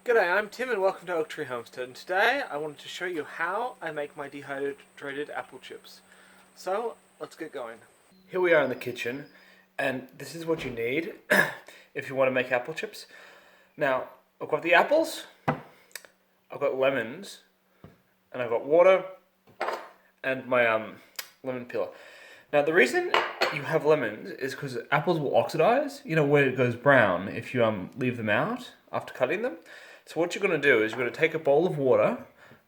G'day, I'm Tim and welcome to Oak Tree Homestead, and today I wanted to show you how I make my dehydrated apple chips. So, let's get going. Here we are in the kitchen, and this is what you need if you want to make apple chips. Now, I've got the apples, I've got lemons, and I've got water, and my lemon peeler. Now, the reason you have lemons is because apples will oxidize, where it goes brown if you leave them out after cutting them. So what you're going to do is you're going to take a bowl of water,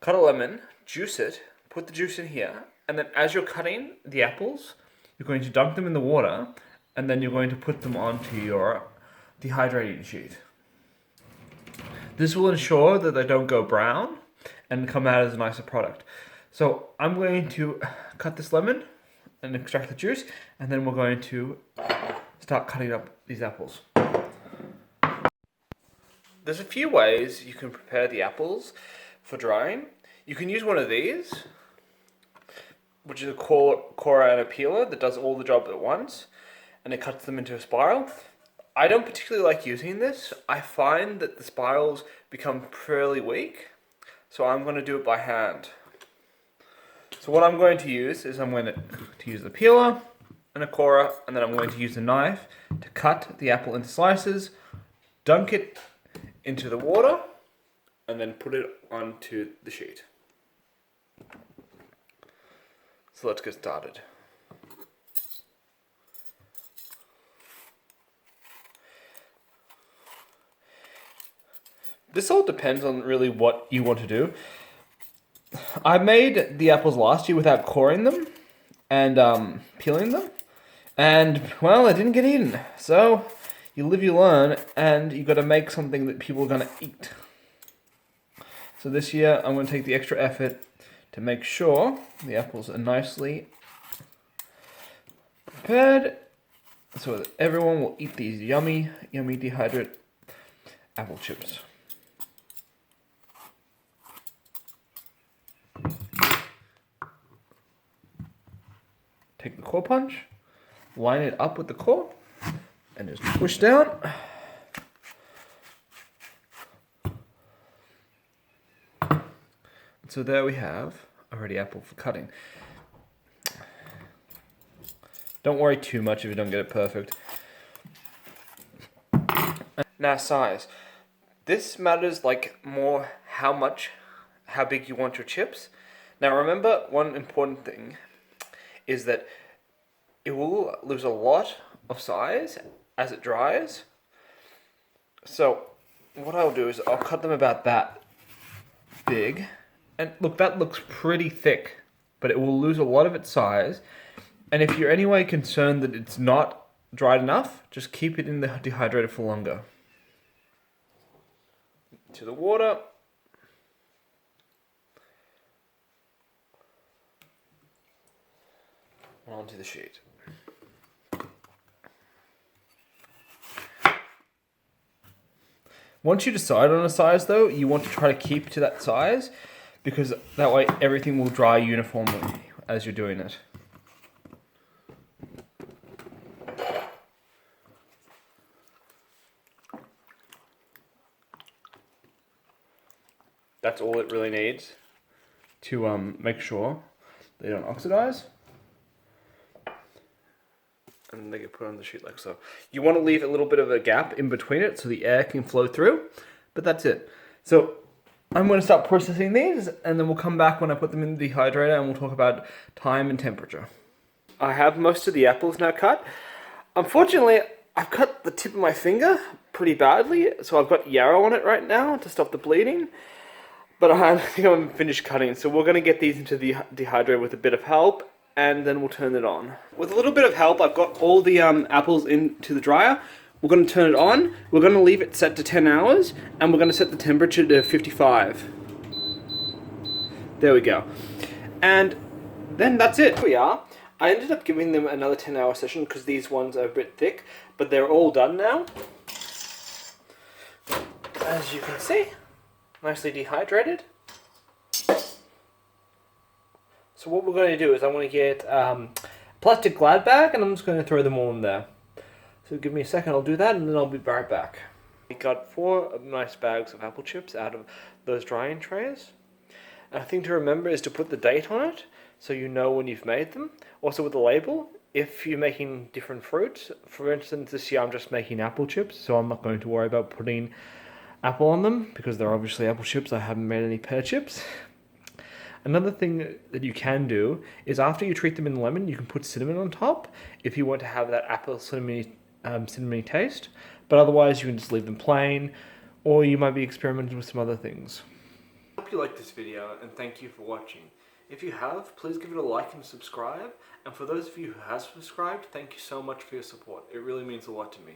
cut a lemon, juice it, put the juice in here, and then as you're cutting the apples, you're going to dunk them in the water, and then you're going to put them onto your dehydrating sheet. This will ensure that they don't go brown and come out as a nicer product. So I'm going to cut this lemon and extract the juice, and then we're going to start cutting up these apples. There's a few ways you can prepare the apples for drying. You can use one of these, which is a corer and a peeler that does all the job at once, and it cuts them into a spiral. I don't particularly like using this. I find that the spirals become fairly weak, so I'm going to do it by hand. So what I'm going to use is I'm going to use the peeler and a corer, and then I'm going to use a knife to cut the apple into slices, dunk it into the water, and then put it onto the sheet. So let's get started. This all depends on really what you want to do. I made the apples last year without coring them and peeling them, and well, I didn't get eaten. So you live, you learn, and you got to make something that people are going to eat. So this year, I'm going to take the extra effort to make sure the apples are nicely prepared so that everyone will eat these yummy, yummy dehydrated apple chips. Take the core punch, line it up with the core, and just push down. So there we have a ready apple for cutting. Don't worry too much if you don't get it perfect. Now size. This matters more how big you want your chips. Now remember, one important thing is that it will lose a lot of size as it dries. So what I'll do is I'll cut them about that big. And look, that looks pretty thick, but it will lose a lot of its size. And if you're anyway concerned that it's not dried enough, just keep it in the dehydrator for longer. To the water. Onto the sheet. Once you decide on a size though, you want to try to keep to that size, because that way everything will dry uniformly as you're doing it. That's all it really needs to make sure they don't oxidize. And they get put on the sheet like so. You want to leave a little bit of a gap in between it so the air can flow through, but that's it. So I'm going to start processing these, and then we'll come back when I put them in the dehydrator and we'll talk about time and temperature. I have most of the apples now cut. Unfortunately, I've cut the tip of my finger pretty badly, so I've got yarrow on it right now to stop the bleeding. But I think I'm finished cutting, so we're going to get these into the dehydrator with a bit of help, and then we'll turn it on. With a little bit of help, I've got all the apples into the dryer. We're going to turn it on, we're going to leave it set to 10 hours, and we're going to set the temperature to 55. There we go. And then that's it. Here we are. I ended up giving them another 10-hour session because these ones are a bit thick, but they're all done now. As you can see, nicely dehydrated. So what we're going to do is I'm going to get plastic Glad bag, and I'm just going to throw them all in there. So give me a second, I'll do that, and then I'll be right back. We got 4 nice bags of apple chips out of those drying trays. And a thing to remember is to put the date on it so you know when you've made them. Also with the label, if you're making different fruits, for instance this year I'm just making apple chips, so I'm not going to worry about putting apple on them because they're obviously apple chips. I haven't made any pear chips. Another thing that you can do is after you treat them in lemon, you can put cinnamon on top if you want to have that apple cinnamony taste. But otherwise, you can just leave them plain, or you might be experimenting with some other things. I hope you liked this video, and thank you for watching. If you have, please give it a like and subscribe. And for those of you who have subscribed, thank you so much for your support. It really means a lot to me.